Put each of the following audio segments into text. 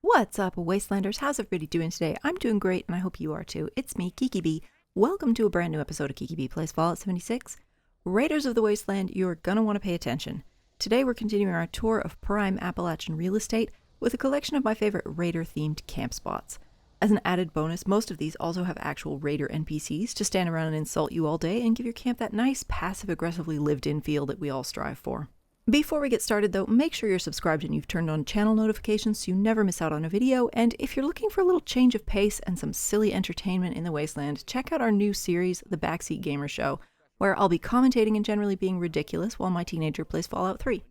What's up, Wastelanders? How's everybody doing today? I'm doing great, and I hope you are too. It's me, Kiki B. Welcome to a brand new episode of Kiki B Plays Fallout 76. Raiders of the Wasteland, you're gonna want to pay attention. Today we're continuing our tour of prime Appalachian real estate with a collection of my favorite Raider-themed camp spots. As an added bonus, most of these also have actual Raider NPCs to stand around and insult you all day and give your camp that nice, passive-aggressively lived-in feel that we all strive for. Before we get started though, make sure you're subscribed and you've turned on channel notifications so you never miss out on a video, and if you're looking for a little change of pace and some silly entertainment in the wasteland, check out our new series, The Backseat Gamer Show, where I'll be commentating and generally being ridiculous while my teenager plays Fallout 3.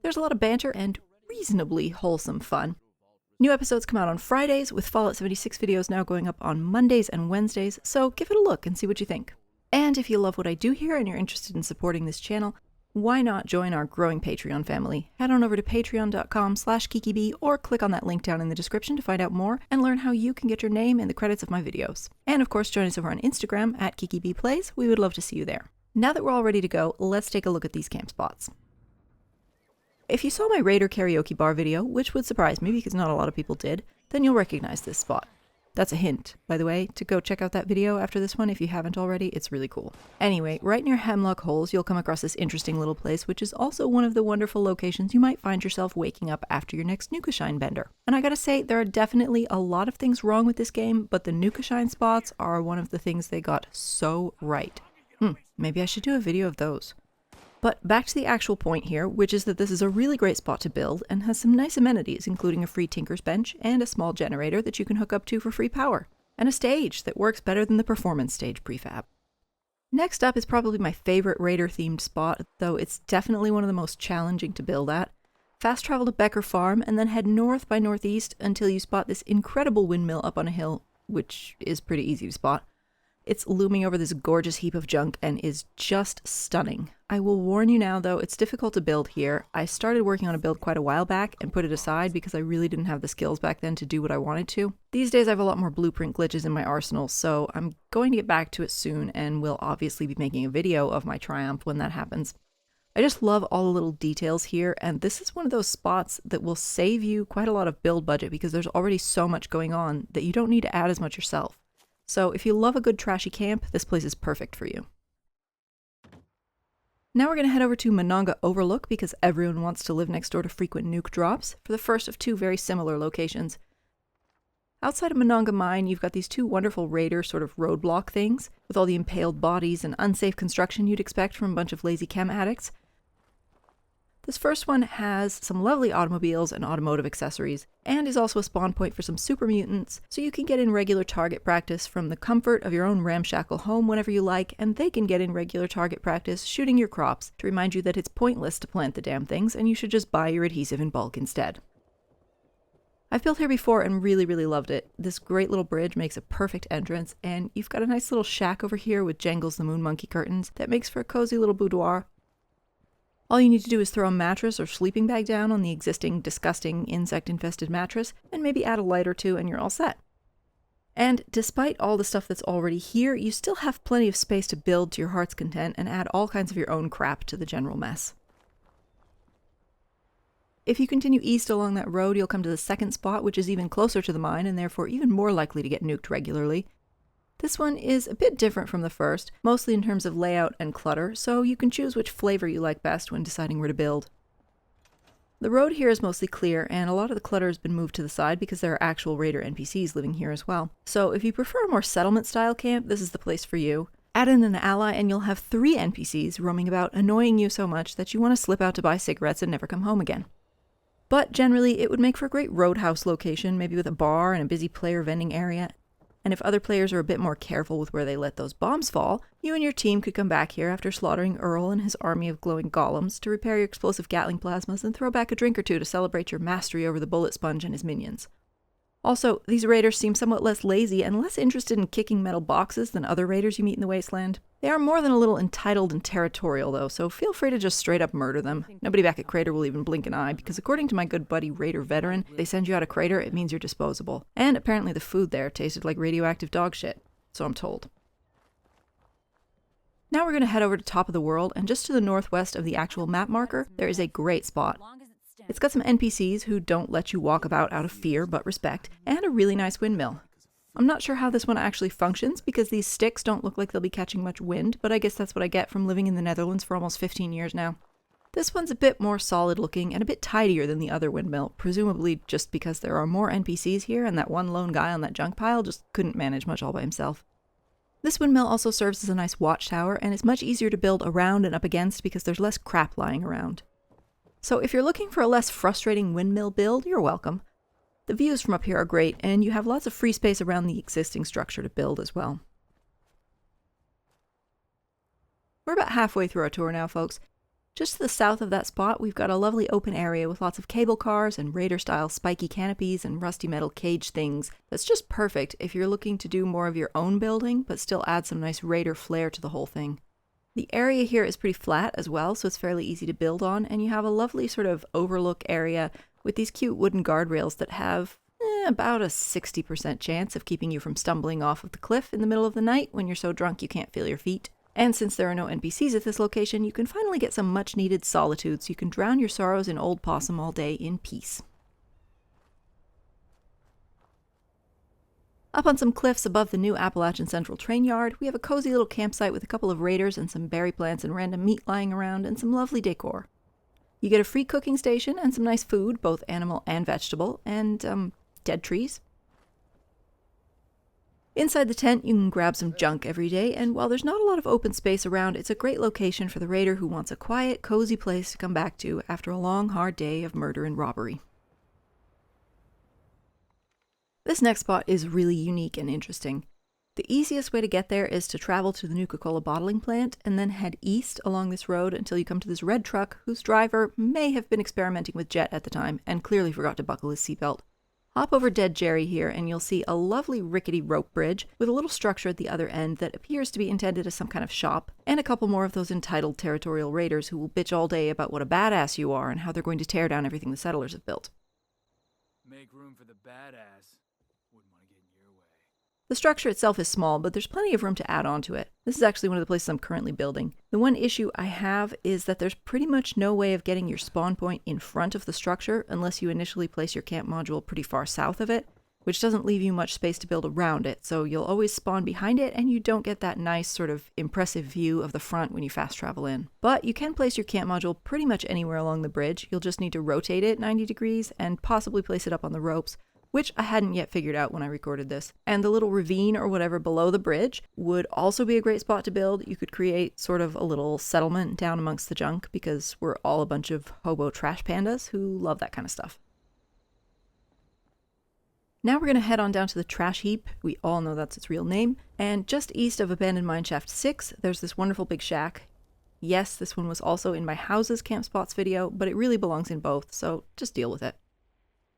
There's a lot of banter and reasonably wholesome fun. New episodes come out on Fridays, with Fallout 76 videos now going up on Mondays and Wednesdays, so give it a look and see what you think. And if you love what I do here and you're interested in supporting this channel, why not join our growing Patreon family? Head on over to patreon.com/KikiB or click on that link down in the description to find out more and learn how you can get your name in the credits of my videos. And of course, join us over on Instagram at KikiBPlays. We would love to see you there. Now that we're all ready to go, let's take a look at these camp spots. If you saw my Raider karaoke bar video, which would surprise me because not a lot of people did, then you'll recognize this spot. That's a hint, by the way, to go check out that video after this one if you haven't already. It's really cool. Anyway, right near Hemlock Holes, you'll come across this interesting little place, which is also one of the wonderful locations you might find yourself waking up after your next Nuka-Shine bender. And I gotta say, there are definitely a lot of things wrong with this game, but the Nuka-Shine spots are one of the things they got so right. Maybe I should do a video of those. But back to the actual point here, which is that this is a really great spot to build and has some nice amenities, including a free Tinker's Bench and a small generator that you can hook up to for free power, and a stage that works better than the performance stage prefab. Next up is probably my favorite Raider-themed spot, though it's definitely one of the most challenging to build at. Fast travel to Becker Farm and then head north by northeast until you spot this incredible windmill up on a hill, which is pretty easy to spot. It's looming over this gorgeous heap of junk and is just stunning. I will warn you now though, it's difficult to build here. I started working on a build quite a while back and put it aside because I really didn't have the skills back then to do what I wanted to. These days I have a lot more blueprint glitches in my arsenal, so I'm going to get back to it soon and will obviously be making a video of my triumph when that happens. I just love all the little details here, and this is one of those spots that will save you quite a lot of build budget because there's already so much going on that you don't need to add as much yourself. So if you love a good trashy camp, this place is perfect for you. Now we're going to head over to Monongah Overlook because everyone wants to live next door to frequent nuke drops for the first of two very similar locations. Outside of Monongah Mine, you've got these two wonderful Raider sort of roadblock things with all the impaled bodies and unsafe construction you'd expect from a bunch of lazy chem addicts. This first one has some lovely automobiles and automotive accessories, and is also a spawn point for some super mutants, so you can get in regular target practice from the comfort of your own ramshackle home whenever you like, and they can get in regular target practice shooting your crops to remind you that it's pointless to plant the damn things and you should just buy your adhesive in bulk instead. I've built here before and really loved it. This great little bridge makes a perfect entrance, and you've got a nice little shack over here with Jangles the Moon Monkey curtains that makes for a cozy little boudoir. All you need to do is throw a mattress or sleeping bag down on the existing disgusting insect-infested mattress, and maybe add a light or two and you're all set. And despite all the stuff that's already here, you still have plenty of space to build to your heart's content and add all kinds of your own crap to the general mess. If you continue east along that road, you'll come to the second spot, which is even closer to the mine and therefore even more likely to get nuked regularly. This one is a bit different from the first, mostly in terms of layout and clutter, so you can choose which flavor you like best when deciding where to build. The road here is mostly clear, and a lot of the clutter has been moved to the side because there are actual Raider NPCs living here as well. So if you prefer a more settlement-style camp, this is the place for you. Add in an ally and you'll have 3 NPCs roaming about, annoying you so much that you want to slip out to buy cigarettes and never come home again. But generally, it would make for a great Roadhouse location, maybe with a bar and a busy player vending area. And if other players are a bit more careful with where they let those bombs fall, you and your team could come back here after slaughtering Earl and his army of glowing golems to repair your explosive Gatling plasmas and throw back a drink or two to celebrate your mastery over the bullet sponge and his minions. Also, these raiders seem somewhat less lazy and less interested in kicking metal boxes than other raiders you meet in the wasteland. They are more than a little entitled and territorial though, so feel free to just straight up murder them. Nobody back at Crater will even blink an eye, because according to my good buddy Raider Veteran, if they send you out of Crater, it means you're disposable. And apparently the food there tasted like radioactive dog shit, so I'm told. Now we're going to head over to Top of the World, and just to the northwest of the actual map marker, there is a great spot. It's got some NPCs who don't let you walk about out of fear but respect, and a really nice windmill. I'm not sure how this one actually functions because these sticks don't look like they'll be catching much wind, but I guess that's what I get from living in the Netherlands for almost 15 years now. This one's a bit more solid looking and a bit tidier than the other windmill, presumably just because there are more NPCs here and that one lone guy on that junk pile just couldn't manage much all by himself. This windmill also serves as a nice watchtower and is much easier to build around and up against because there's less crap lying around. So if you're looking for a less frustrating windmill build, you're welcome. The views from up here are great, and you have lots of free space around the existing structure to build as well. We're about halfway through our tour now, folks. Just to the south of that spot, we've got a lovely open area with lots of cable cars and Raider-style spiky canopies and rusty metal cage things. That's just perfect if you're looking to do more of your own building, but still add some nice Raider flair to the whole thing. The area here is pretty flat as well, so it's fairly easy to build on, and you have a lovely sort of overlook area with these cute wooden guardrails that have about a 60% chance of keeping you from stumbling off of the cliff in the middle of the night when you're so drunk you can't feel your feet. And since there are no NPCs at this location, you can finally get some much needed solitude so you can drown your sorrows in Old Possum all day in peace. Up on some cliffs above the new Appalachian Central train yard, we have a cozy little campsite with a couple of raiders and some berry plants and random meat lying around and some lovely decor. You get a free cooking station and some nice food, both animal and vegetable, and, dead trees. Inside the tent, you can grab some junk every day, and while there's not a lot of open space around, it's a great location for the raider who wants a quiet, cozy place to come back to after a long, hard day of murder and robbery. This next spot is really unique and interesting. The easiest way to get there is to travel to the Nuka-Cola bottling plant and then head east along this road until you come to this red truck whose driver may have been experimenting with jet at the time and clearly forgot to buckle his seatbelt. Hop over Dead Jerry here and you'll see a lovely rickety rope bridge with a little structure at the other end that appears to be intended as some kind of shop, and a couple more of those entitled territorial raiders who will bitch all day about what a badass you are and how they're going to tear down everything the settlers have built. Make room for the badass. Wouldn't want to get in your way. The structure itself is small, but there's plenty of room to add on to it. This is actually one of the places I'm currently building. The one issue I have is that there's pretty much no way of getting your spawn point in front of the structure unless you initially place your camp module pretty far south of it, which doesn't leave you much space to build around it, so you'll always spawn behind it and you don't get that nice sort of impressive view of the front when you fast travel in. But you can place your camp module pretty much anywhere along the bridge. You'll just need to rotate it 90 degrees and possibly place it up on the ropes, which I hadn't yet figured out when I recorded this. And the little ravine or whatever below the bridge would also be a great spot to build. You could create sort of a little settlement down amongst the junk because we're all a bunch of hobo trash pandas who love that kind of stuff. Now we're going to head on down to the trash heap. We all know that's its real name. And just east of Abandoned Mineshaft 6, there's this wonderful big shack. Yes, this one was also in my houses camp spots video, but it really belongs in both, so just deal with it.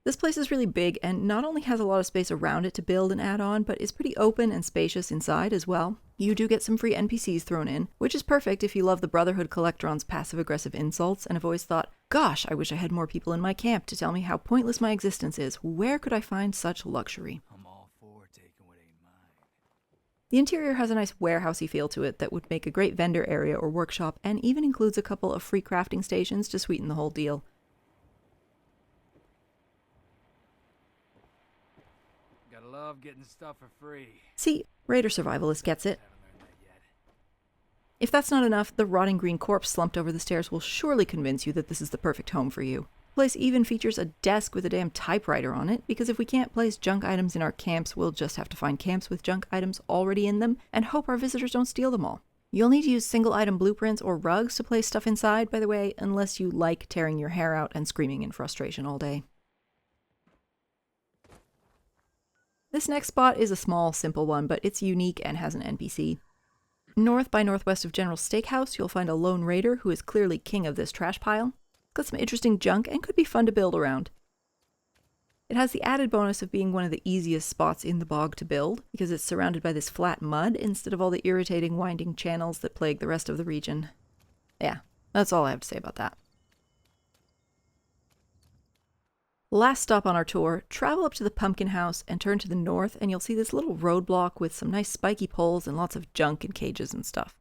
This place is really big and not only has a lot of space around it to build and add on, but is pretty open and spacious inside as well. You do get some free NPCs thrown in, which is perfect if you love the Brotherhood Collectron's passive-aggressive insults and have always thought, gosh, I wish I had more people in my camp to tell me how pointless my existence is. Where could I find such luxury? I'm all for taking what ain't mine. The interior has a nice warehousey feel to it that would make a great vendor area or workshop, and even includes a couple of free crafting stations to sweeten the whole deal. Gotta love getting stuff for free. See, Raider Survivalist gets it. Haven't learned that yet. If that's not enough, the rotting green corpse slumped over the stairs will surely convince you that this is the perfect home for you. The place even features a desk with a damn typewriter on it, because if we can't place junk items in our camps, we'll just have to find camps with junk items already in them and hope our visitors don't steal them all. You'll need to use single item blueprints or rugs to place stuff inside, by the way, unless you like tearing your hair out and screaming in frustration all day. This next spot is a small, simple one, but it's unique and has an NPC. North by northwest of General Steakhouse, you'll find a lone raider who is clearly king of this trash pile. It's got some interesting junk and could be fun to build around. It has the added bonus of being one of the easiest spots in the bog to build, because it's surrounded by this flat mud instead of all the irritating winding channels that plague the rest of the region. Yeah, that's all I have to say about that. Last stop on our tour, travel up to the pumpkin house and turn to the north and you'll see this little roadblock with some nice spiky poles and lots of junk and cages and stuff.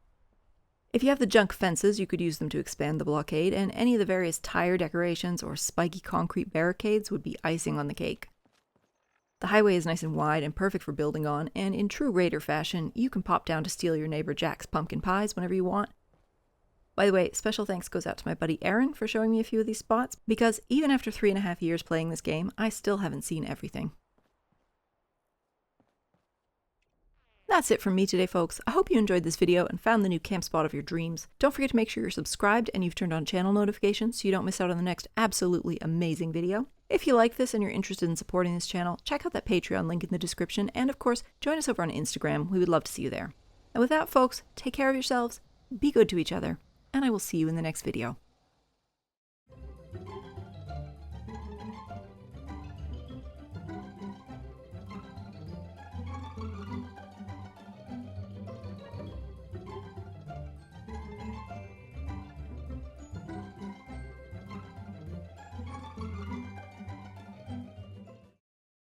If you have the junk fences, you could use them to expand the blockade, and any of the various tire decorations or spiky concrete barricades would be icing on the cake. The highway is nice and wide and perfect for building on, and in true Raider fashion, you can pop down to steal your neighbor Jack's pumpkin pies whenever you want. By the way, special thanks goes out to my buddy Aaron for showing me a few of these spots, because even after 3.5 years playing this game, I still haven't seen everything. That's it from me today, folks. I hope you enjoyed this video and found the new camp spot of your dreams. Don't forget to make sure you're subscribed and you've turned on channel notifications so you don't miss out on the next absolutely amazing video. If you like this and you're interested in supporting this channel, check out that Patreon link in the description, and of course, join us over on Instagram. We would love to see you there. And with that, folks, take care of yourselves, be good to each other, and I will see you in the next video.